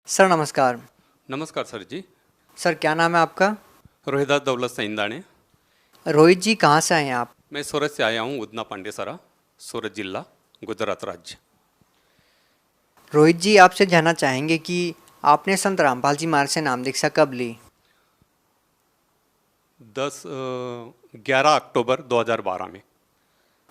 Sir नमस्कार। नमस्कार sir जी। Sir क्या नाम है आपका? रोहिदास दौलत सईंदाणे। रोहित जी कहाँ से आए हैं आप? मैं सूरत से आया हूँ, उदना पांडेसरा, सूरत जिला, गुजरात राज्य। रोहित जी आपसे जानना चाहेंगे कि आपने संत रामपाल जी महाराज से नाम दीक्षा कब ली? 11 अक्टूबर 2012 में।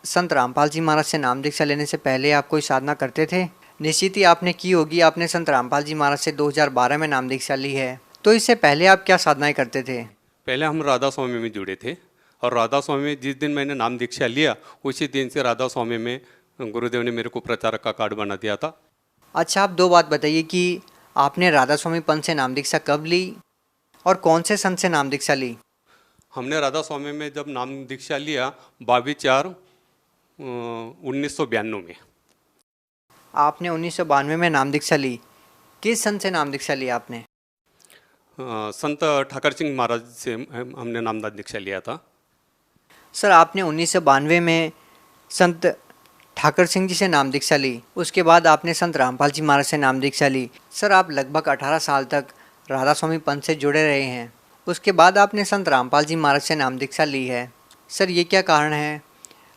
संत रामपाल जी महाराज से नाम दीक्षा लेने से पहले आप कोई साधना करते थे? निश्चित ही आपने की होगी, आपने संत रामपाल जी महाराज से 2012 में नाम दीक्षा ली है, तो इससे पहले आप क्या साधनाएं करते थे? पहले हम राधा स्वामी में जुड़े थे और राधा स्वामी में जिस दिन मैंने नाम दीक्षा लिया उसी दिन से राधा स्वामी में गुरुदेव ने मेरे को प्रचारक का कार्ड बना दिया था। अच्छा, आप दो बात बताइए कि आपने राधा स्वामी पंथ से नाम दीक्षा कब ली और कौन से संत से नाम दीक्षा ली? हमने राधा स्वामी में जब नाम दीक्षा लिया 22/4/1992 में। आपने 1992 में नाम दीक्षा ली। किस संत से नाम दीक्षा ली आपने? संत ठाकर सिंह महाराज से हमने नामदान दीक्षा लिया था। सर आपने 1992 में संत ठाकर सिंह जी से नाम दीक्षा ली, उसके बाद आपने संत रामपाल जी महाराज से नाम दीक्षा ली। सर आप लगभग 18 साल तक राधा स्वामी पंथ से जुड़े रहे हैं, उसके बाद आपने संत रामपाल जी महाराज से नाम दीक्षा ली है। सर ये क्या कारण है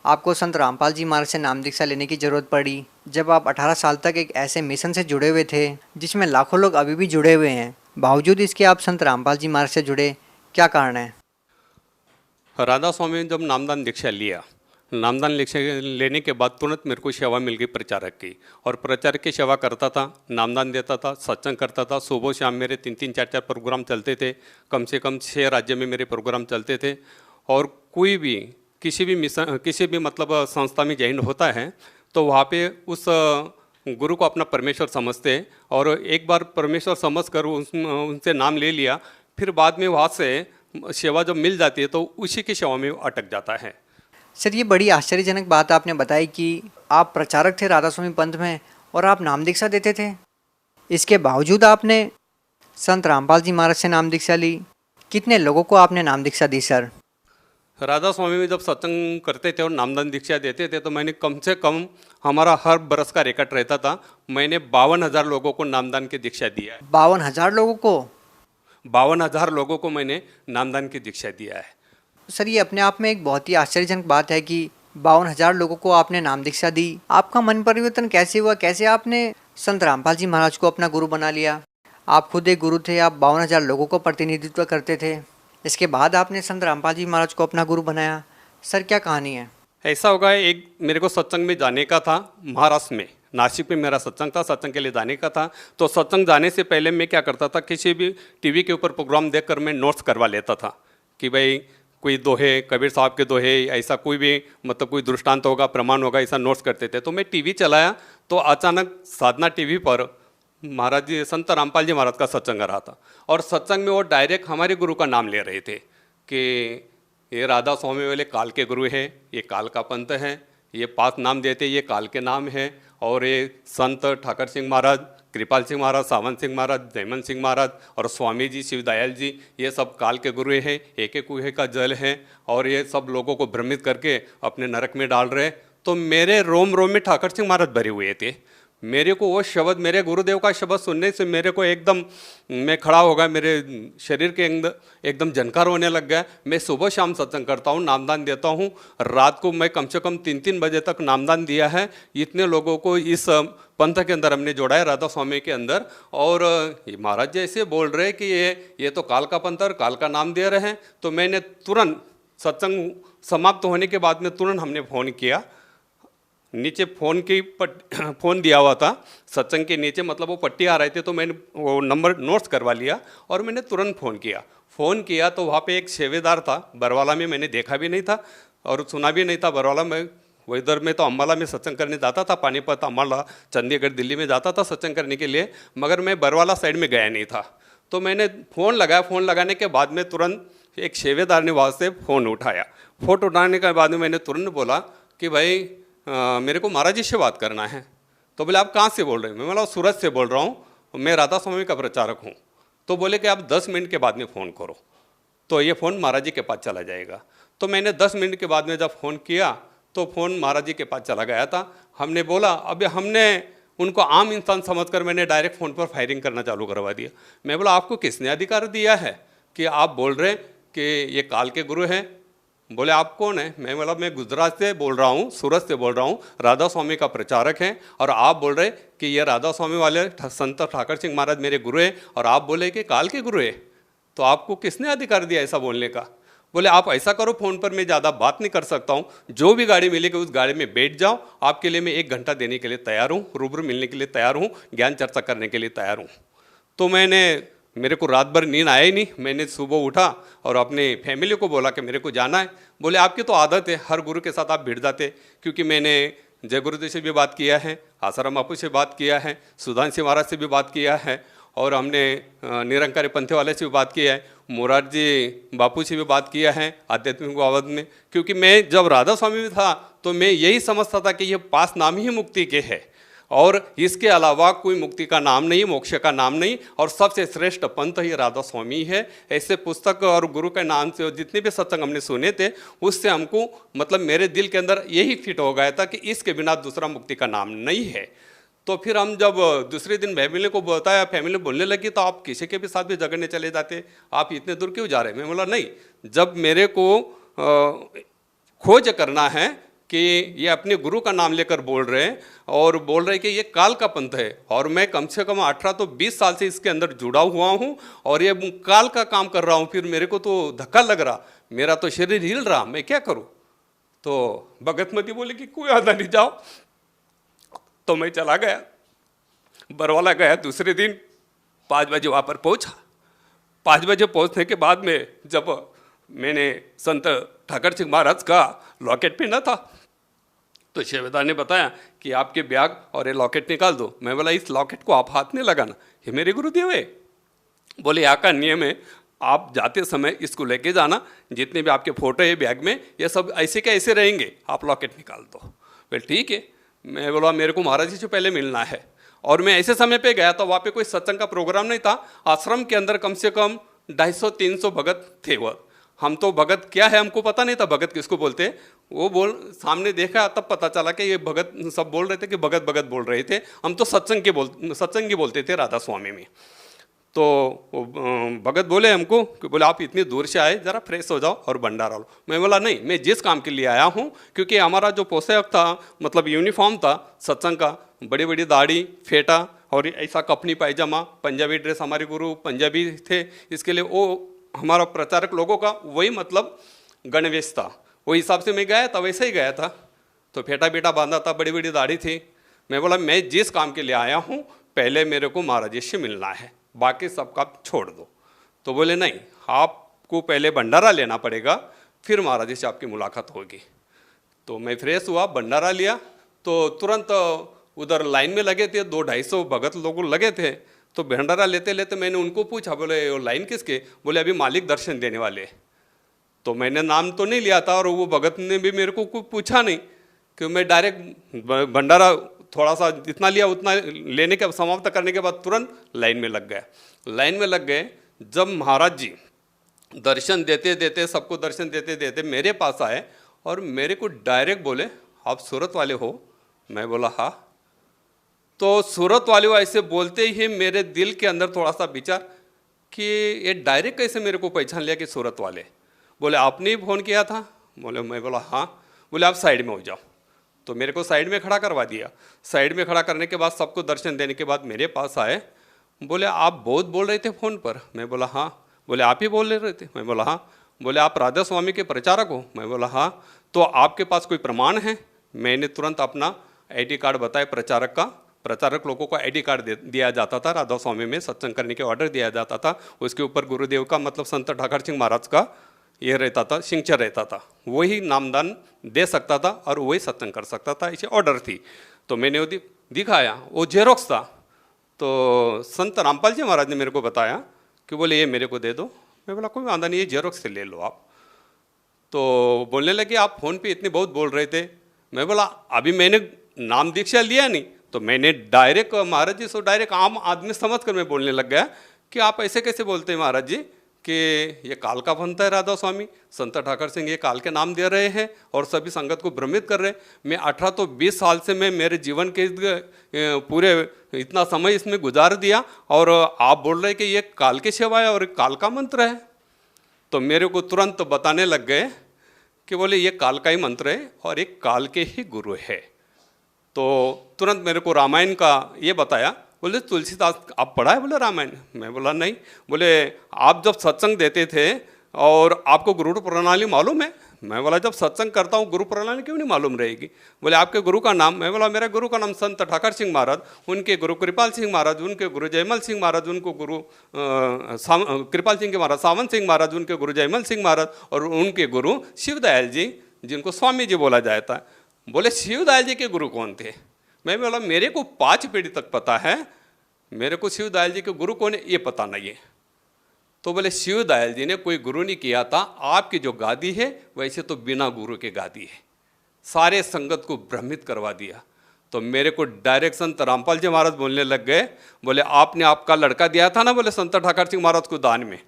आपको संत रामपाल जी महाराज से नाम दीक्षा लेने की ज़रूरत पड़ी, जब आप 18 साल तक एक ऐसे मिशन से जुड़े हुए थे जिसमें लाखों लोग अभी भी जुड़े हुए हैं, बावजूद इसके आप संत रामपाल जी महाराज से जुड़े, क्या कारण है? राधा स्वामी ने जब नामदान दीक्षा लिया, नामदान दीक्षा लेने के बाद तुरंत मेरे को सेवा मिल गई प्रचारक की, और प्रचारक की सेवा करता था, नामदान देता था, सत्संग करता था। सुबह शाम मेरे 3-3 4-4 प्रोग्राम चलते थे, कम से कम 6 राज्य में मेरे प्रोग्राम चलते थे। और कोई भी किसी भी मिशन, किसी भी मतलब संस्था में जॉइन होता है तो वहाँ पे उस गुरु को अपना परमेश्वर समझते हैं, और एक बार परमेश्वर समझ कर उनसे नाम ले लिया, फिर बाद में वहाँ से सेवा जब मिल जाती है तो उसी की सेवा में अटक जाता है। सर ये बड़ी आश्चर्यजनक बात आपने बताई कि आप प्रचारक थे राधा स्वामी पंथ में और आप नाम दीक्षा देते थे, इसके बावजूद आपने संत रामपाल जी महाराज से नाम दीक्षा ली। कितने लोगों को आपने नाम दीक्षा दी सर? राधा स्वामी में जब सत्संग करते थे और नामदान दीक्षा देते थे तो मैंने कम से कम, हमारा हर बरस का रिकॉर्ड रहता था, मैंने 52,000 लोगों को नामदान की दीक्षा दिया है। 52,000 लोगों को? 52,000 लोगों को मैंने नामदान की दीक्षा दिया है। सर ये अपने आप में एक बहुत ही आश्चर्यजनक बात है कि 52,000 लोगों को आपने नाम दीक्षा दी। आपका मन परिवर्तन कैसे हुआ? कैसे आपने संत रामपाल जी महाराज को अपना गुरु बना लिया? आप खुद एक गुरु थे, आप 52,000 लोगों को प्रतिनिधित्व करते थे, इसके बाद आपने संत रामपाल जी महाराज को अपना गुरु बनाया। सर क्या कहानी है? ऐसा होगा, एक मेरे को सत्संग में जाने का था, महाराष्ट्र में नासिक में मेरा सत्संग था, सत्संग के लिए जाने का था। तो सत्संग जाने से पहले मैं क्या करता था, किसी भी टीवी के ऊपर प्रोग्राम देखकर मैं नोट्स करवा लेता था कि भाई कोई दोहे, कबीर साहब के दोहे, ऐसा कोई भी मतलब कोई दृष्टांत होगा, प्रमाण होगा, ऐसा नोट्स करते थे। तो मैं टीवी चलाया तो अचानक साधना टीवी पर महाराज जी, संत रामपाल जी महाराज का सत्संग आ रहा था, और सत्संग में वो डायरेक्ट हमारे गुरु का नाम ले रहे थे कि ये राधा स्वामी वाले काल के गुरु हैं, ये काल का पंथ है, ये 5 नाम देते, ये काल के नाम है। और ये संत ठाकर सिंह महाराज, कृपाल सिंह महाराज, सावंत सिंह महाराज, जयमन सिंह महाराज और स्वामी जी, शिवदयाल जी, ये सब काल के गुरु हैं, एक एक कुएं का जल है, और ये सब लोगों को भ्रमित करके अपने नरक में डाल रहे। तो मेरे रोम रोम में ठाकर सिंह महाराज भरे हुए थे। मेरे को वो शब्द, मेरे गुरुदेव का शब्द सुनने से मेरे को एकदम, मैं खड़ा हो गया, मेरे शरीर के अंदर एकदम झनकार होने लग गया। मैं सुबह शाम सत्संग करता हूँ, नामदान देता हूँ, रात को मैं कम से कम 3-3 बजे तक नामदान दिया है। इतने लोगों को इस पंथ के अंदर हमने जोड़ा है, राधा स्वामी के अंदर। और महाराज जी ऐसे बोल रहे कि ये तो काल का पंथ और काल का नाम दे रहे हैं। तो मैंने तुरंत सत्संग समाप्त होने के बाद में तुरंत हमने फ़ोन किया, नीचे फ़ोन दिया हुआ था सत्संग के नीचे, मतलब वो पट्टी आ रहे थे, तो मैंने वो नंबर नोट्स करवा लिया और मैंने तुरंत फ़ोन किया तो वहाँ पे एक सेवेदार था, बरवाला में, मैंने देखा भी नहीं था और सुना भी नहीं था। बरवाला में, वो इधर में तो अम्बाला में सत्संग करने जाता था, पानीपत, अम्बाला, चंडीगढ़, दिल्ली में जाता था सत्संग करने के लिए, मगर मैं बरवाला साइड में गया नहीं था। तो मैंने फ़ोन लगाया, फ़ोन लगाने के बाद में तुरंत एक सेवेदार ने वहाँ से फ़ोन उठाया। फ़ोन उठाने के बाद में मैंने तुरंत बोला कि भाई मेरे को महाराज जी से बात करना है। तो बोले आप कहाँ से बोल रहे हैं? मैं बोला सूरत से बोल रहा हूँ, मैं राधा स्वामी का प्रचारक हूँ। तो बोले कि आप 10 मिनट के बाद में फ़ोन करो तो ये फ़ोन महाराज जी के पास चला जाएगा। तो मैंने 10 मिनट के बाद में जब फ़ोन किया तो फ़ोन महाराज जी के पास चला गया था। हमने बोला, अब हमने उनको आम इंसान समझकर मैंने डायरेक्ट फ़ोन पर फायरिंग करना चालू करवा दिया। मैं बोला आपको किसने अधिकार दिया है कि आप बोल रहे हैं कि ये काल के गुरु हैं? बोले आप कौन है? मैं बोला मैं गुजरात से बोल रहा हूँ, सूरत से बोल रहा हूँ, राधा स्वामी का प्रचारक हैं, और आप बोल रहे कि ये राधा स्वामी वाले संत ठाकर सिंह महाराज मेरे गुरु हैं, और आप बोले कि काल के गुरु है, तो आपको किसने अधिकार दिया ऐसा बोलने का? बोले आप ऐसा करो, फ़ोन पर मैं ज़्यादा बात नहीं कर सकता हूँ, जो भी गाड़ी मिलेगी उस गाड़ी में बैठ जाओ, आपके लिए मैं 1 घंटा देने के लिए तैयार हूँ, रूबरू मिलने के लिए तैयार हूँ, ज्ञान चर्चा करने के लिए तैयार हूँ। तो मेरे को रात भर नींद आया ही नहीं। मैंने सुबह उठा और अपने फैमिली को बोला कि मेरे को जाना है। बोले आपकी तो आदत है, हर गुरु के साथ आप भिड़ जाते, क्योंकि मैंने जय गुरुदेव से भी बात किया है, आसाराम बापू से बात किया है, सुधांशु महाराज से भी बात किया है, और हमने निरंकारी पंथे वाले से भी बात किया है, मोरारजी बापू से भी बात किया है आध्यात्मिक आवाज में। क्योंकि मैं जब राधा स्वामी में था तो मैं यही समझता था कि ये 5 नाम ही मुक्ति के है, और इसके अलावा कोई मुक्ति का नाम नहीं, मोक्ष का नाम नहीं, और सबसे श्रेष्ठ पंथ ही राधा स्वामी है। ऐसे पुस्तक और गुरु के नाम से जितने भी सत्संग हमने सुने थे, उससे हमको मतलब मेरे दिल के अंदर यही फिट हो गया था कि इसके बिना दूसरा मुक्ति का नाम नहीं है। तो फिर हम जब दूसरे दिन फैमिली को बताया, फैमिली बोलने लगी तो आप किसी के भी साथ भी झगड़ने चले जाते, आप इतने दूर क्यों जा रहे हैं? मैं बोला नहीं, जब मेरे को खोज करना है कि ये अपने गुरु का नाम लेकर बोल रहे हैं और बोल रहे हैं कि ये काल का पंथ है, और मैं कम से कम 18 तो 20 साल से इसके अंदर जुड़ा हुआ हूँ और ये काल का काम कर रहा हूँ, फिर मेरे को तो धक्का लग रहा, मेरा तो शरीर हिल रहा, मैं क्या करूँ? तो भगतमती बोले कि कोई आधा नहीं, जाओ। तो मैं चला गया, बरवाला गया। दूसरे दिन 5 बजे वहाँ पर पहुँचा। 5 बजे पहुँचने के बाद में जब मैंने संत ठाकर सिंह महाराज का लॉकेट पहना था, तो शेवेदार ने बताया कि आपके बैग और ये लॉकेट निकाल दो। मैं बोला इस लॉकेट को आप हाथ नहीं लगाना, ये मेरे गुरुदेव है। बोले यहाँ का नियम है, आप जाते समय इसको लेके जाना, जितने भी आपके फोटो है बैग में, ये सब ऐसे के ऐसे रहेंगे, आप लॉकेट निकाल दो। बोले ठीक है। मैं बोला मेरे को महाराज जी से पहले मिलना है, और मैं ऐसे समय पे गया था, वहाँ पे कोई सत्संग का प्रोग्राम नहीं था। आश्रम के अंदर कम से कम 250-300 भगत थे। वो हम तो भगत क्या है हमको पता नहीं था, भगत किसको बोलते हैं। वो सामने देखा तब पता चला कि ये भगत सब बोल रहे थे कि भगत भगत बोल रहे थे। हम तो सत्संगी बोलते थे राधा स्वामी में। तो भगत बोले हमको कि बोले आप इतनी दूर से आए, ज़रा फ्रेश हो जाओ और भंडारा लो। मैं बोला नहीं, मैं जिस काम के लिए आया हूँ, क्योंकि हमारा जो पोशाक था मतलब यूनिफॉर्म था सत्संग का, बड़ी बड़ी दाढ़ी फेटा और ऐसा कपनी पायजामा, पंजाबी ड्रेस, हमारे गुरु पंजाबी थे, इसके लिए वो हमारा प्रचारक लोगों का वही मतलब गणवेश था। वो हिसाब से मैं गया था, वैसे ही गया था। तो फेटा बेटा बांधा था, बड़ी बड़ी दाढ़ी थी। मैं बोला मैं जिस काम के लिए आया हूँ, पहले मेरे को महाराज जी से मिलना है, बाकी सब काम छोड़ दो। तो बोले नहीं, आपको पहले भंडारा लेना पड़ेगा, फिर महाराज जी से आपकी मुलाकात होगी। तो मैं फ्रेश हुआ, भंडारा लिया, तो तुरंत उधर लाइन में लगे थे, 200-250 भगत लोग लगे थे। तो भंडारा लेते लेते मैंने उनको पूछा, बोले वो लाइन किसके? बोले अभी मालिक दर्शन देने वाले। तो मैंने नाम तो नहीं लिया था, और वो भगत ने भी मेरे को कुछ पूछा नहीं, कि मैं डायरेक्ट भंडारा थोड़ा सा जितना लिया उतना लेने के समाप्त करने के बाद तुरंत लाइन में लग गए। लाइन में लग गए। जब महाराज जी दर्शन देते देते, सबको दर्शन देते देते मेरे पास आए और मेरे को डायरेक्ट बोले आप सूरत वाले हो? मैं बोला हाँ। तो सूरत वाले वो ऐसे बोलते ही मेरे दिल के अंदर थोड़ा सा विचार कि ये डायरेक्ट कैसे मेरे को पहचान लिया कि सूरत वाले। बोले आपने ही फ़ोन किया था? बोले मैं बोला हाँ। बोले आप साइड में हो जाओ। तो मेरे को साइड में खड़ा करवा दिया। साइड में खड़ा करने के बाद सबको दर्शन देने के बाद मेरे पास आए। बोले आप बहुत बोल रहे थे फ़ोन पर? मैं बोला हाँ। बोले आप ही बोल रहे थे? मैं बोला हाँ। बोले आप राधा स्वामी के प्रचारक हो? मैं बोला हाँ। तो आपके पास कोई प्रमाण है? मैंने तुरंत अपना आईडी कार्ड बताया प्रचारक का। प्रचारक लोगों को आईडी कार्ड दिया जाता था, राधा स्वामी में सत्संग करने के ऑर्डर दिया जाता था। उसके ऊपर गुरुदेव का मतलब संत ठाकर सिंह महाराज का ये रहता था, सिग्नेचर रहता था। वही नामदान दे सकता था और वही सत्संग कर सकता था, ऐसी ऑर्डर थी। तो मैंने वो दिखाया, वो जेरोक्स था। तो संत रामपाल जी महाराज ने मेरे को बताया कि बोले ये मेरे को दे दो। मैं बोला कोई वादा नहीं, ये जेरोक्स से ले लो आप। तो बोलने लगे आप फ़ोन पे इतने बहुत बोल रहे थे। मैं बोला अभी मैंने नाम दीक्षा लिया नहीं, तो मैंने डायरेक्ट महाराज जी से डायरेक्ट आम आदमी समझ कर मैं बोलने लग गया कि आप ऐसे कैसे बोलते हैं महाराज जी कि ये काल का बनता है राधा स्वामी, संत ठाकर सिंह ये काल के नाम दे रहे हैं और सभी संगत को भ्रमित कर रहे हैं। मैं 18 तो 20 साल से मैं मेरे जीवन के पूरे इतना समय इसमें गुजार दिया और आप बोल रहे हैं कि ये काल की सेवा है और काल का मंत्र है। तो मेरे को तुरंत बताने लग गए कि बोले ये काल का ही मंत्र है और एक काल के ही गुरु है। तो तुरंत मेरे को रामायण का ये बताया। बोले तुलसीदास आप पढ़ा है? बोले रामायण। मैं बोला नहीं। बोले आप जब सत्संग देते थे और आपको गुरु प्रणाली मालूम है? मैं बोला जब सत्संग करता हूँ गुरु प्रणाली क्यों नहीं मालूम रहेगी। बोले आपके गुरु का नाम? मैं बोला मेरा गुरु का नाम संत ठाकर सिंह महाराज, उनके गुरु कृपाल सिंह महाराज, उनके गुरु जयमल सिंह महाराज, उनको गुरु कृपाल सिंह के महाराज सावंत सिंह महाराज, उनके गुरु जयमल सिंह महाराज और उनके गुरु शिवदयाल जी जिनको स्वामी जी बोला जाता है। बोले शिवदयाल जी के गुरु कौन थे? मैं बोला मेरे को 5 पीढ़ी तक पता है, मेरे को शिवदयाल जी के गुरु कौन है ये पता नहीं है। तो बोले शिवदयाल जी ने कोई गुरु नहीं किया था, आपकी जो गादी है वैसे तो बिना गुरु के गादी है। सारे संगत को भ्रमित करवा दिया। तो मेरे को डायरेक्ट संत रामपाल जी महाराज बोलने लग गए। बोले आपने आपका लड़का दिया था ना बोले संत ठाकर सिंह महाराज को दान में।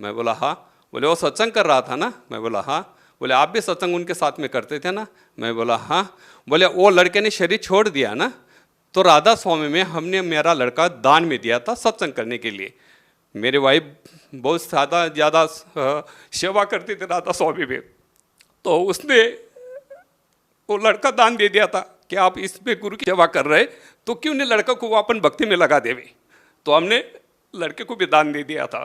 मैं बोला हाँ। बोले वो सत्संग कर रहा था ना? मैं बोला हाँ। बोले आप भी सत्संग उनके साथ में करते थे ना? मैं बोला हाँ। बोले वो लड़के ने शरीर छोड़ दिया ना, तो राधा स्वामी में हमने मेरा लड़का दान में दिया था सत्संग करने के लिए। मेरे वाइफ बहुत ज़्यादा सेवा करती थी राधा स्वामी में, तो उसने वो लड़का दान दे दिया था कि आप इस पे गुरु की सेवा कर रहे तो क्यों नहीं लड़का को वो अपन भक्ति में लगा देवे। तो हमने लड़के को भी दान दे दिया था।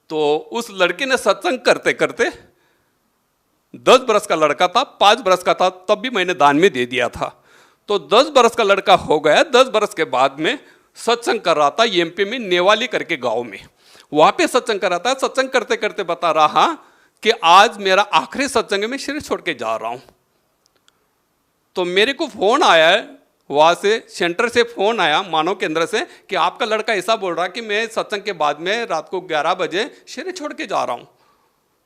तो उस लड़के ने सत्संग करते करते 10 बरस का लड़का था, 5 बरस का था तब भी मैंने दान में दे दिया था। तो 10 बरस का लड़का हो गया। 10 बरस के बाद में सत्संग कर रहा था एमपी में नेवाली करके गांव में, वहां पे सत्संग कर रहा था। सत्संग करते करते बता रहा कि आज मेरा आखिरी सत्संग है, मैं शरीर छोड़ के जा रहा हूं। तो मेरे को फोन आया है वहां से, सेंटर से फोन आया मानव केंद्र से कि आपका लड़का ऐसा बोल रहा कि मैं सत्संग के बाद में रात को 11 बजे शरीर छोड़ के जा रहा हूं।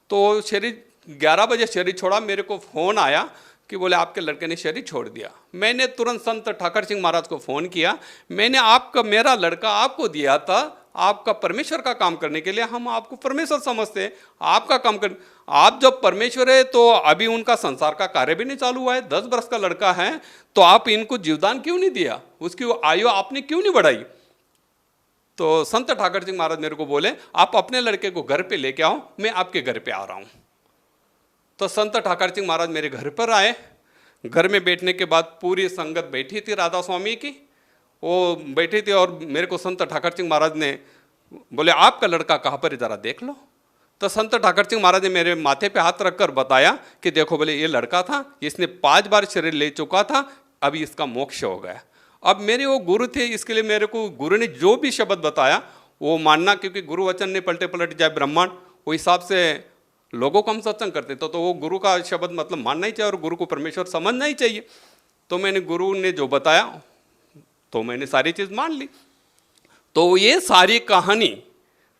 तो शरीर 11 बजे शरीर छोड़ा। मेरे को फोन आया कि बोले आपके लड़के ने शरीर छोड़ दिया। मैंने तुरंत संत ठाकर सिंह महाराज को फ़ोन किया। मैंने आपका मेरा लड़का आपको दिया था आपका परमेश्वर का काम करने के लिए, हम आपको परमेश्वर समझते हैं, आपका काम कर, आप जब परमेश्वर है तो अभी उनका संसार का कार्य भी नहीं चालू हुआ है, 10 वर्ष का लड़का है, तो आप इनको जीवदान क्यों नहीं दिया, उसकी आयु आपने क्यों नहीं बढ़ाई। तो संत ठाकर सिंह महाराज मेरे को बोले आप अपने लड़के को घर पे लेके आओ, मैं आपके घर पे आ रहा हूँ। तो संत ठाकर सिंह महाराज मेरे घर पर आए। घर में बैठने के बाद पूरी संगत बैठी थी राधा स्वामी की, वो बैठी थी और मेरे को संत ठाकर सिंह महाराज ने बोले आपका लड़का कहाँ पर है ज़रा देख लो। तो संत ठाकर सिंह महाराज ने मेरे माथे पे हाथ रखकर बताया कि देखो बोले ये लड़का था, इसने 5 बार शरीर ले चुका था, अभी इसका मोक्ष हो गया। अब मेरे वो गुरु थे, इसके लिए मेरे को गुरु ने जो भी शब्द बताया वो मानना, क्योंकि गुरु वचन ने पलटे पलट जाए ब्रह्मांड, वो हिसाब से लोगों को हम सत्संग करते तो वो गुरु का शब्द मतलब मानना ही चाहिए और गुरु को परमेश्वर समझना ही चाहिए। तो मैंने गुरु ने जो बताया तो मैंने सारी चीज़ मान ली। तो ये सारी कहानी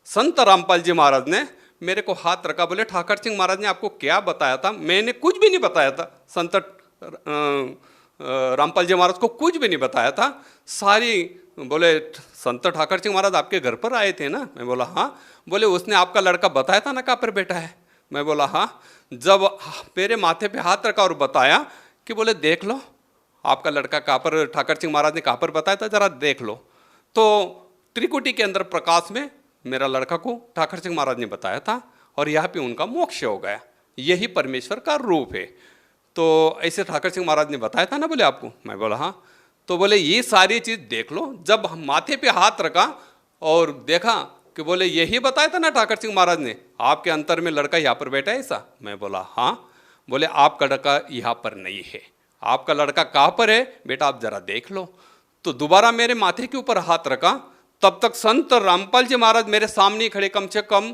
संत रामपाल जी महाराज ने मेरे को हाथ रखा, बोले ठाकर सिंह महाराज ने आपको क्या बताया था। मैंने कुछ भी नहीं बताया था, संत रामपाल जी महाराज को कुछ भी नहीं बताया था। सारी बोले संत ठाकर सिंह महाराज आपके घर पर आए थे ना? मैं बोला हाँ। बोले उसने आपका लड़का बताया था ना कहाँ पर बैठा है? मैं बोला हाँ। जब मेरे माथे पे हाथ रखा और बताया कि बोले देख लो आपका लड़का कहाँ पर, ठाकर सिंह महाराज ने कहाँ पर बताया था जरा देख लो। तो त्रिकुटी के अंदर प्रकाश में मेरा लड़का को ठाकर सिंह महाराज ने बताया था और यहाँ पे उनका मोक्ष हो गया। यही परमेश्वर का रूप है। तो ऐसे ठाकर सिंह महाराज ने बताया था ना बोले आपको? मैं बोला हाँ। तो बोले ये सारी चीज़ देख लो। जब माथे पे हाथ रखा और देखा कि बोले यही बताया था ना ठाकर सिंह महाराज ने, आपके अंतर में लड़का यहाँ पर बैठा है ऐसा? मैं बोला हाँ। बोले आपका लड़का यहाँ पर नहीं है, आपका लड़का कहाँ पर है बेटा आप जरा देख लो। तो दोबारा मेरे माथे के ऊपर हाथ रखा। तब तक संत रामपाल जी महाराज मेरे सामने खड़े, कम से कम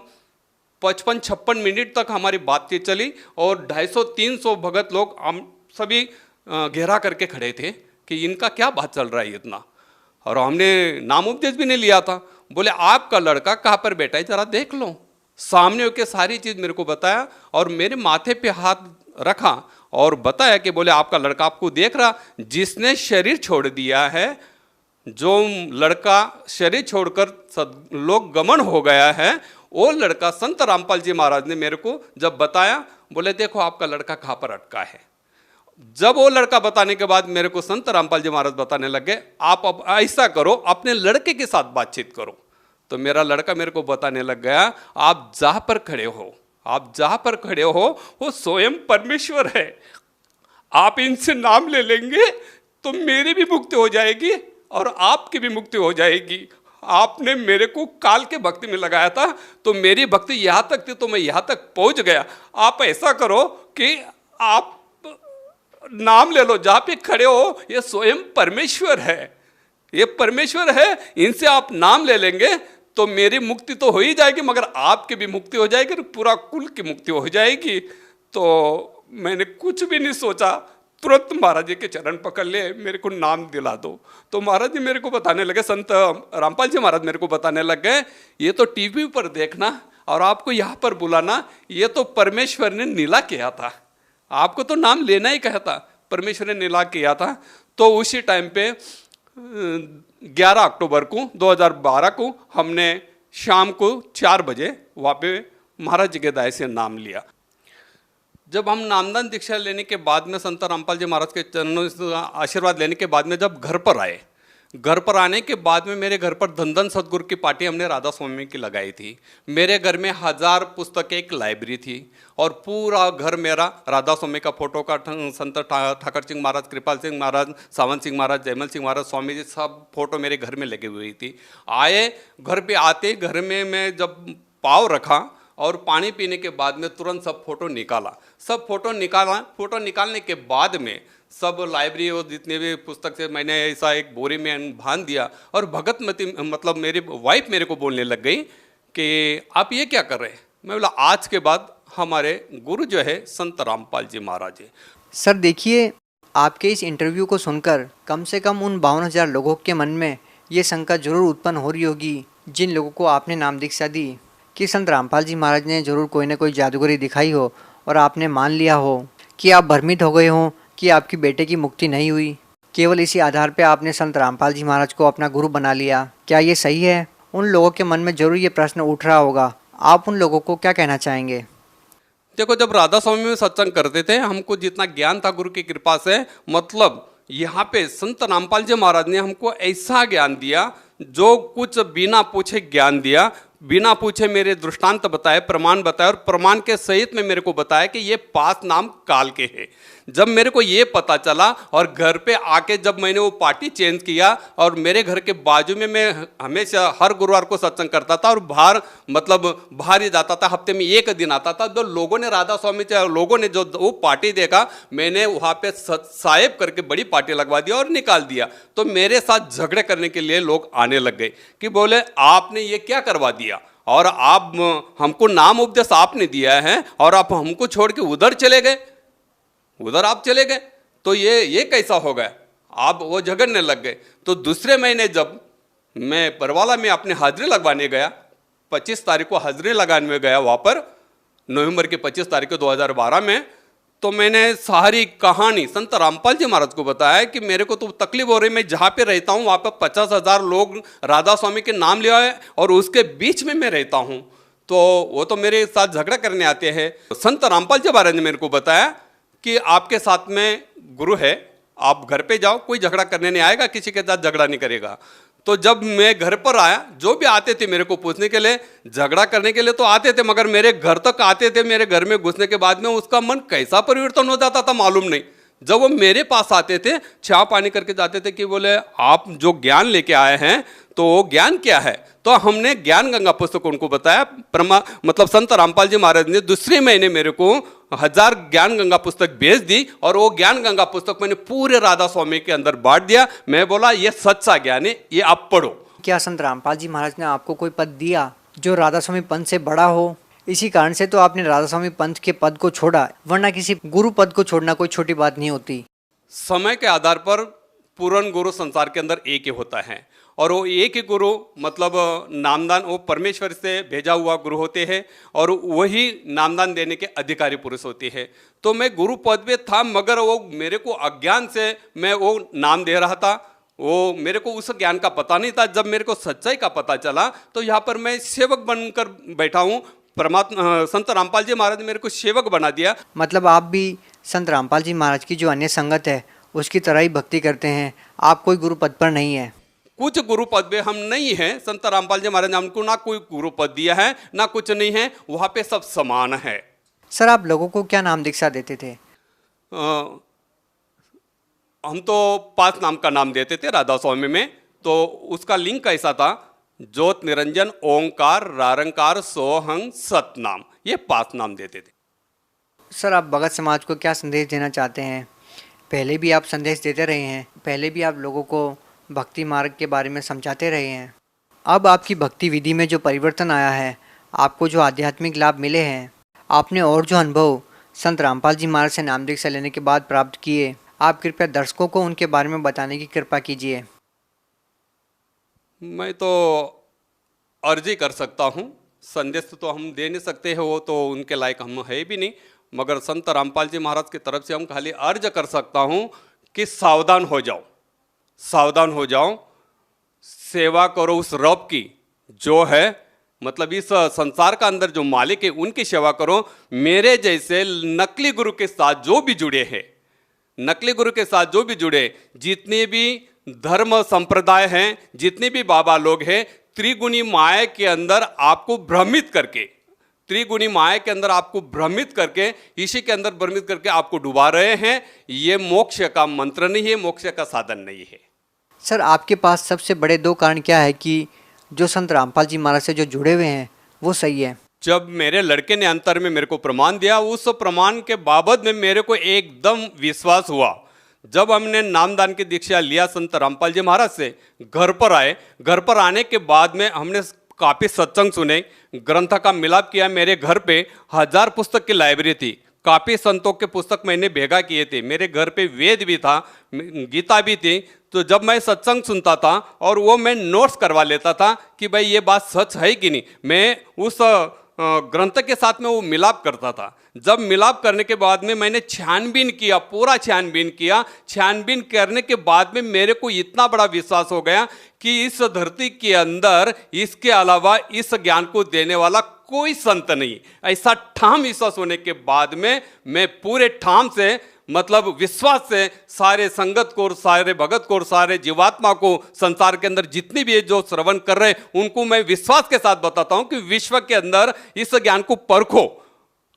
55-56 मिनट तक हमारी बातचीत चली और 250-300 भगत लोग हम सभी घेरा करके खड़े थे कि इनका क्या बात चल रहा है इतना। और हमने नाम उपदेश भी नहीं लिया था। बोले आपका लड़का कहाँ पर बैठा है जरा देख लो। सामने होकर सारी चीज़ मेरे को बताया और मेरे माथे पे हाथ रखा और बताया कि बोले आपका लड़का आपको देख रहा, जिसने शरीर छोड़ दिया है जो लड़का शरीर छोड़कर लोक गमन हो गया है, वो लड़का संत रामपाल जी महाराज ने मेरे को जब बताया, बोले देखो आपका लड़का कहाँ पर अटका है। जब वो लड़का बताने के बाद मेरे को संत रामपाल जी महाराज बताने लगे, आप अब ऐसा करो, अपने लड़के के साथ बातचीत करो। तो मेरा लड़का मेरे को बताने लग गया, आप जहाँ पर खड़े हो, आप जहाँ पर खड़े हो वो स्वयं परमेश्वर है, आप इनसे नाम ले लेंगे तो मेरी भी मुक्ति हो जाएगी और आपकी भी मुक्ति हो जाएगी। आपने मेरे को काल के भक्ति में लगाया था, तो मेरी भक्ति यहाँ तक थी तो मैं यहाँ तक पहुँच गया। आप ऐसा करो कि आप नाम ले लो, जहाँ पे खड़े हो ये स्वयं परमेश्वर है, ये परमेश्वर है, इनसे आप नाम ले लेंगे तो मेरी मुक्ति तो हो ही जाएगी, मगर आपकी भी मुक्ति हो जाएगी और पूरा कुल की मुक्ति हो जाएगी। तो मैंने कुछ भी नहीं सोचा, तुरंत महाराज जी के चरण पकड़ लिए, मेरे को नाम दिला दो। तो महाराज जी मेरे को बताने लगे, संत रामपाल जी महाराज मेरे को बताने लग गए, ये तो टीवी पर देखना और आपको यहाँ पर बुलाना, ये तो परमेश्वर ने नीला किया था, आपको तो नाम लेना ही कहा था, परमेश्वर ने नीला किया था। तो उसी टाइम पे 11 अक्टूबर को 2012 को हमने शाम को 4 बजे वहाँ पे महाराज जी के दाय से नाम लिया। जब हम नामदान दीक्षा लेने के बाद में संत रामपाल जी महाराज के चरणों से आशीर्वाद लेने के बाद में जब घर पर आए, घर पर आने के बाद में मेरे घर पर धन धन सतगुरु की पार्टी हमने राधा स्वामी की लगाई थी। मेरे घर में 1000 पुस्तकें, एक लाइब्रेरी थी और पूरा घर मेरा राधा स्वामी का फोटो का, संत ठाकर सिंह महाराज, कृपाल सिंह महाराज, सावन सिंह महाराज, जयमल सिंह महाराज, स्वामी जी, सब फोटो मेरे घर में लगी हुई थी। आए घर पे आते घर में मैं जब पाँव रखा और पानी पीने के बाद में तुरंत सब फोटो निकाला, सब फोटो निकाला। फोटो निकालने के बाद में सब लाइब्रेरी और जितने भी पुस्तक से मैंने ऐसा एक बोरी में बांध दिया और भगतमती मतलब मेरी वाइफ मेरे को बोलने लग गई कि आप ये क्या कर रहे हैं। मैं बोला आज के बाद हमारे गुरु जो है संत रामपाल जी महाराज है। सर देखिए, आपके इस इंटरव्यू को सुनकर कम से कम उन 52,000 लोगों के मन में ये शंका जरूर उत्पन्न हो रही होगी, जिन लोगों को आपने नाम दीक्षा दी, कि संत रामपाल जी महाराज ने जरूर कोई ना कोई जादूगरी दिखाई हो और आपने मान लिया हो, कि आप भ्रमित हो गए हो कि आपकी बेटे की मुक्ति नहीं हुई। केवल इसी आधार पे आपने संत रामपाल जी महाराज को अपना गुरु बना लिया। क्या ये सही है? उन लोगों के मन में जरूर ये प्रश्न उठ रहा होगा, आप उन लोगों को क्या कहना चाहेंगे? देखो, जब राधा स्वामी में सत्संग करते थे, हमको जितना ज्ञान था गुरु की कृपा से, मतलब यहाँ पे संत रामपाल जी महाराज ने हमको ऐसा ज्ञान दिया, जो कुछ बिना पूछे ज्ञान दिया, बिना पूछे मेरे दृष्टांत बताए, प्रमाण बताए और प्रमाण के सहित में मेरे को बताया कि ये 5 नाम काल के हैं। जब मेरे को ये पता चला और घर पे आके जब मैंने वो पार्टी चेंज किया और मेरे घर के बाजू में मैं हमेशा हर गुरुवार को सत्संग करता था और बाहर ही जाता था, हफ्ते में 1 दिन आता था। जो लोगों ने राधा स्वामी लोगों ने जो वो पार्टी देखा, मैंने वहाँ पे साहेब करके बड़ी पार्टी लगवा दिया और निकाल दिया। तो मेरे साथ झगड़े करने के लिए लोग आने लग गए कि बोले आपने ये क्या करवा दिया और आप हमको नाम उपदेश आपने दिया है और आप हमको छोड़ के उधर चले गए, उधर आप चले गए, तो ये कैसा हो गया। आप वो झगड़ने लग गए। तो दूसरे महीने जब मैं परवाला में अपने हाजिरी लगवाने गया, 25 तारीख को हाजिरी लगाने में गया वहाँ पर, नवंबर की 25 तारीख को 2012 में, तो मैंने सारी कहानी संत रामपाल जी महाराज को बताया कि मेरे को तो तकलीफ हो रही, मैं जहाँ पे रहता हूँ वहाँ पर 50,000 लोग राधा स्वामी के नाम लिया है और उसके बीच में मैं रहता हूँ, तो वो तो मेरे साथ झगड़ा करने आते हैं। संत रामपाल जी महाराज ने मेरे को बताया कि आपके साथ में गुरु है, आप घर पे जाओ, कोई झगड़ा करने नहीं आएगा, किसी के साथ झगड़ा नहीं करेगा। तो जब मैं घर पर आया, जो भी आते थे मेरे को पूछने के लिए, झगड़ा करने के लिए तो आते थे, मगर मेरे घर तक आते थे, मेरे घर में घुसने के बाद में उसका मन कैसा परिवर्तन हो जाता था मालूम नहीं। जब वो मेरे पास आते थे, चाय पानी करके जाते थे कि बोले आप जो ज्ञान लेके आए हैं तो वो ज्ञान क्या है। तो हमने ज्ञान गंगा पुस्तक उनको बताया, मतलब संत रामपाल जी महाराज ने दूसरे महीने मेरे को 1000 ज्ञान गंगा पुस्तक भेज दी और वो ज्ञान गंगा पुस्तक मैंने पूरे राधा स्वामी के अंदर बांट दिया। मैं बोला ये सच्चा ज्ञान है, ये आप पढ़ो। क्या संत रामपाल जी महाराज ने आपको कोई पद दिया जो राधा स्वामी पंथ से बड़ा हो? इसी कारण से तो आपने राधा स्वामी पंथ के पद को छोड़ा, वरना किसी गुरु पद को छोड़ना कोई छोटी बात नहीं होती। समय के आधार पर पूर्ण गुरु संसार के अंदर एक ही होता है और वो एक ही गुरु मतलब नामदान वो परमेश्वर से भेजा हुआ गुरु होते हैं और वही नामदान देने के अधिकारी पुरुष होते हैं। तो मैं गुरु पद पे था, मगर वो मेरे को अज्ञान से मैं वो नाम दे रहा था वो मेरे को उस ज्ञान का पता नहीं था। जब मेरे को सच्चाई का पता चला तो यहाँ पर मैं सेवक बनकर बैठा हूँ। परमात्मा संत रामपाल जी महाराज ने मेरे को सेवक बना दिया। मतलब आप भी संत रामपाल जी महाराज की जो अन्य संगत है उसकी तरह ही भक्ति करते हैं, आप कोई गुरु पद पर नहीं है। कुछ गुरु पद पे हम नहीं हैं। संत रामपाल जी महाराज ने हमको ना कोई गुरु पद दिया है ना कुछ नहीं है, वहाँ पे सब समान है। सर आप लोगों को क्या नाम दीक्षा देते थे? हम तो 5 नाम का नाम देते थे राधा स्वामी में। तो उसका लिंक ऐसा था, ज्योत निरंजन ओंकार रारंकार सोहंग सतनाम, ये 5 नाम देते थे। सर आप भगत समाज को क्या संदेश देना चाहते हैं? पहले भी आप संदेश देते रहे हैं, पहले भी आप लोगों को भक्ति मार्ग के बारे में समझाते रहे हैं। अब आपकी भक्ति विधि में जो परिवर्तन आया है, आपको जो आध्यात्मिक लाभ मिले हैं, आपने और जो अनुभव संत रामपाल जी महाराज से नाम दीक्षा लेने के बाद प्राप्त किए, आप कृपया दर्शकों को उनके बारे में बताने की कृपा कीजिए। मैं तो अर्जी कर सकता हूँ, संदेश तो हम दे नहीं सकते हैं, वो तो उनके लायक हम है भी नहीं। मगर संत रामपाल जी महाराज की तरफ से हम खाली अर्ज कर सकता हूँ कि सावधान हो जाओ, सावधान हो जाओ, सेवा करो उस रब की जो है, मतलब इस संसार का अंदर जो मालिक है उनकी सेवा करो। मेरे जैसे नकली गुरु के साथ जो भी जुड़े हैं, नकली गुरु के साथ जो भी जुड़े, जितने भी धर्म संप्रदाय हैं, जितने भी बाबा लोग हैं, त्रिगुणी माया के अंदर आपको भ्रमित करके, त्रिगुणी माया के अंदर आपको भ्रमित करके, इसी के अंदर भ्रमित करके आपको डुबा रहे हैं। ये मोक्ष का मंत्र नहीं है, मोक्ष का साधन नहीं है। सर आपके पास सबसे बड़े 2 कारण क्या है कि जो संत रामपाल जी महाराज से जो जुड़े हुए हैं वो सही है? जब मेरे लड़के ने अंतर में मेरे को प्रमाण दिया, उस प्रमाण के बाबत में मेरे को एकदम विश्वास हुआ। जब हमने नामदान की दीक्षा लिया संत रामपाल जी महाराज से, घर पर आए, घर पर आने के बाद में हमने काफ़ी सत्संग सुने, ग्रंथ का मिलाप किया। मेरे घर पे 1000 पुस्तक की लाइब्रेरी थी, काफ़ी संतों के पुस्तक मैंने भेगा किए थे। मेरे घर पे वेद भी था, गीता भी थी। तो जब मैं सत्संग सुनता था और वो मैं नोट्स करवा लेता था कि भाई ये बात सच है कि नहीं, मैं उस ग्रंथ के साथ में वो मिलाप करता था। जब मिलाप करने के बाद में मैंने छानबीन किया, पूरा छानबीन किया। छानबीन करने के बाद में मेरे को इतना बड़ा विश्वास हो गया कि इस धरती के अंदर इसके अलावा इस ज्ञान को देने वाला कोई संत नहीं। ऐसा ठाम विश्वास होने के बाद में मैं पूरे ठाम से, मतलब विश्वास से, सारे संगत को, सारे भगत को, सारे जीवात्मा को, संसार के अंदर जितनी भी जो श्रवण कर रहे हैं उनको मैं विश्वास के साथ बताता हूं कि विश्व के अंदर इस ज्ञान को परखो,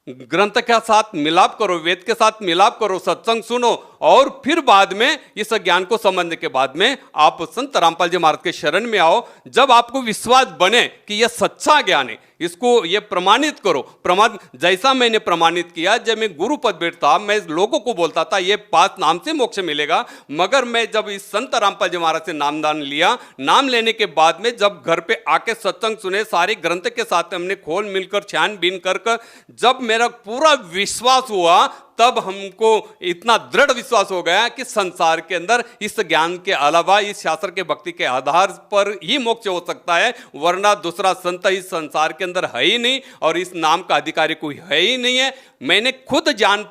ग्रंथ के साथ मिलाप करो, वेद के साथ मिलाप करो, सत्संग सुनो, और फिर बाद में इस ज्ञान को समझने के बाद में आप संत रामपाल जी महाराज के शरण में आओ। जब आपको विश्वास बने कि यह सच्चा ज्ञान है, इसको ये प्रमाणित करो। प्रमाण जैसा मैंने प्रमाणित किया, जब मैं गुरु पद बैठता, मैं लोगों को बोलता था ये 5 नाम से मोक्ष मिलेगा। मगर मैं जब इस संत रामपाल जी महाराज से नामदान लिया, नाम लेने के बाद में जब घर पे आके सत्संग सुने, सारे ग्रंथ के साथ हमने खोल मिलकर छानबीन कर जब मेरा पूरा विश्वास हुआ, तब हमको इतना दृढ़ विश्वास हो गया कि संसार के अंदर इस ज्ञान के अलावा, इस शास्त्र के भक्ति के आधार पर ही मोक्ष हो सकता है, वरना दूसरा संत इस संसार के अंदर है ही नहीं और इस नाम का अधिकारी कोई है ही नहीं है। मैंने खुद जान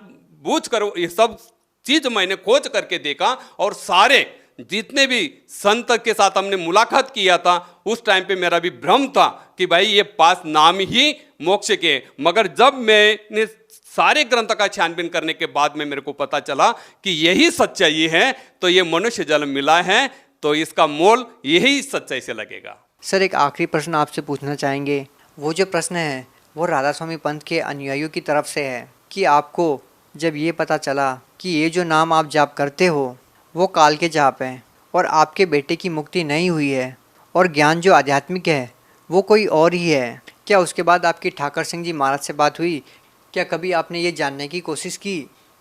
बूझ कर ये सब चीज मैंने खोज करके देखा, और सारे जितने भी संत के साथ हमने मुलाकात किया था, उस टाइम पे मेरा भी भ्रम था कि भाई ये 5 नाम ही मोक्ष के। मगर जब मैंने सारे ग्रंथ का छानबीन करने के बाद में मेरे को पता चला कि यही सच्चाई है, तो ये मनुष्य जन्म मिला है तो इसका मोल यही सच्चाई से लगेगा। सर एक आखिरी प्रश्न आपसे पूछना चाहेंगे। वो जो प्रश्न है वो राधा स्वामी पंथ के अनुयायियों की तरफ से है कि आपको जब ये पता चला कि ये जो नाम आप जाप करते हो वो काल के जाप हैं और आपके बेटे की मुक्ति नहीं हुई है और ज्ञान जो आध्यात्मिक है वो कोई और ही है, क्या उसके बाद आपकी ठाकर सिंह जी महाराज से बात हुई? क्या कभी आपने ये जानने की कोशिश की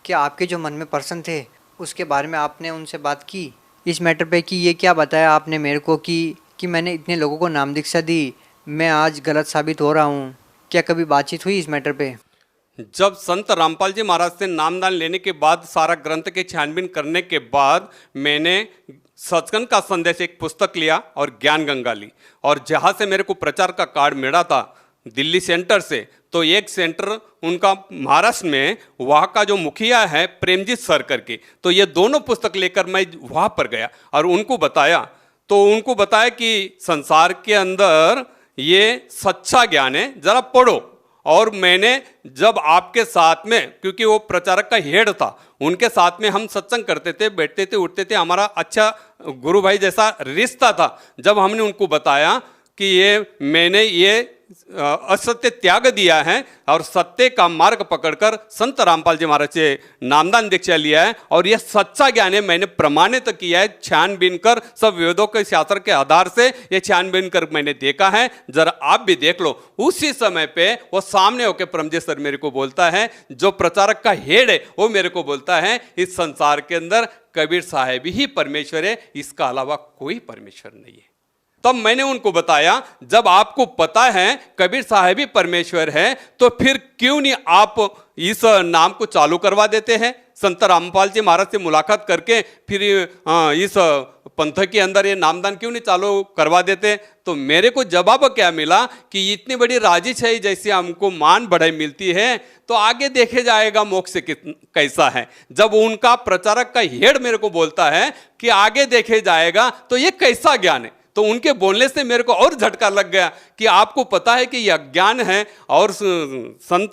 कि आपके जो मन में प्रश्न थे उसके बारे में आपने उनसे बात की इस मैटर पे कि ये क्या बताया आपने मेरे को कि मैंने इतने लोगों को नाम दीक्षा दी, मैं आज गलत साबित हो रहा हूँ? क्या कभी बातचीत हुई इस मैटर पे? जब संत रामपाल जी महाराज से नामदान लेने के बाद, सारा ग्रंथ के छानबीन करने के बाद, मैंने सचखंड का संदेश एक पुस्तक लिया और ज्ञान गंगा ली, और जहाँ से मेरे को प्रचार का कार्ड मिला था, दिल्ली सेंटर से, तो एक सेंटर उनका महाराष्ट्र में, वहाँ का जो मुखिया है प्रेमजीत सर करके, तो ये दोनों पुस्तक लेकर मैं वहाँ पर गया और उनको बताया। तो उनको बताया कि संसार के अंदर ये सच्चा ज्ञान है, जरा पढ़ो। और मैंने जब आपके साथ में, क्योंकि वो प्रचारक का हेड था, उनके साथ में हम सत्संग करते थे, बैठते थे, उठते थे, हमारा अच्छा गुरु भाई जैसा रिश्ता था। जब हमने उनको बताया कि ये मैंने ये असत्य त्याग दिया है और सत्य का मार्ग पकड़कर संत रामपाल जी महाराज से नामदान दीक्षा लिया है और यह सच्चा ज्ञान है, मैंने प्रमाणित किया है छानबीन कर, सब वेदों के शास्त्र के आधार से ये छानबीन कर मैंने देखा है, जरा आप भी देख लो। उसी समय पे वो सामने होकर परमजीत सर मेरे को बोलता है, जो प्रचारक का हेड है वो मेरे को बोलता है, इस संसार के अंदर कबीर साहब ही परमेश्वर है, इसका अलावा कोई परमेश्वर नहीं है। तब मैंने उनको बताया, जब आपको पता है कबीर साहब ही परमेश्वर है, तो फिर क्यों नहीं आप इस नाम को चालू करवा देते हैं? संत रामपाल जी महाराज से मुलाकात करके फिर इस पंथ के अंदर ये नामदान क्यों नहीं चालू करवा देते? तो मेरे को जवाब क्या मिला कि इतनी बड़ी राजीशाही जैसी हमको मान बढ़ाई मिलती है, तो आगे देखे जाएगा मोक्ष कैसा है। जब उनका प्रचारक का हेड मेरे को बोलता है कि आगे देखे जाएगा, तो ये कैसा ज्ञान है? तो उनके बोलने से मेरे को और झटका लग गया कि आपको पता है कि यह ज्ञान है और संत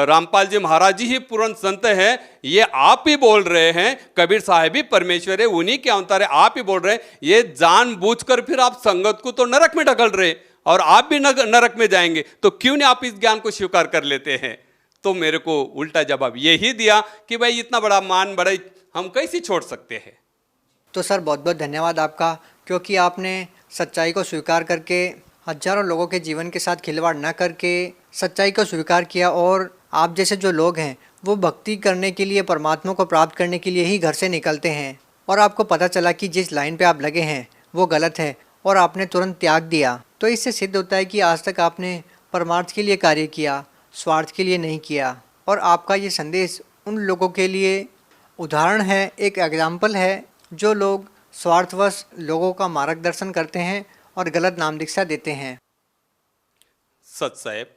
रामपाल जी महाराज जी ही पूर्ण संत है, ये आप ही बोल रहे हैं कबीर साहब ही परमेश्वर है, उन्हीं के अवतार है, आप ही बोल रहे हैं। ये जानबूझकर फिर आप संगत को तो नरक में ढकल रहे और आप भी नरक में जाएंगे, तो क्यों नहीं आप इस ज्ञान को स्वीकार कर लेते हैं? तो मेरे को उल्टा जवाब यही दिया कि भाई इतना बड़ा मान बढ़ाई हम कैसे छोड़ सकते हैं। तो सर बहुत बहुत धन्यवाद आपका, क्योंकि आपने सच्चाई को स्वीकार करके हजारों लोगों के जीवन के साथ खिलवाड़ न करके सच्चाई को स्वीकार किया। और आप जैसे जो लोग हैं वो भक्ति करने के लिए, परमात्मा को प्राप्त करने के लिए ही घर से निकलते हैं, और आपको पता चला कि जिस लाइन पे आप लगे हैं वो गलत है और आपने तुरंत त्याग दिया। तो इससे सिद्ध होता है कि आज तक आपने परमार्थ के लिए कार्य किया, स्वार्थ के लिए नहीं किया। और आपका ये संदेश उन लोगों के लिए उदाहरण है, एक एग्जाम्पल है, जो लोग स्वार्थवश लोगों का मार्गदर्शन करते हैं और गलत नाम दीक्षा देते हैं। सच साहेब,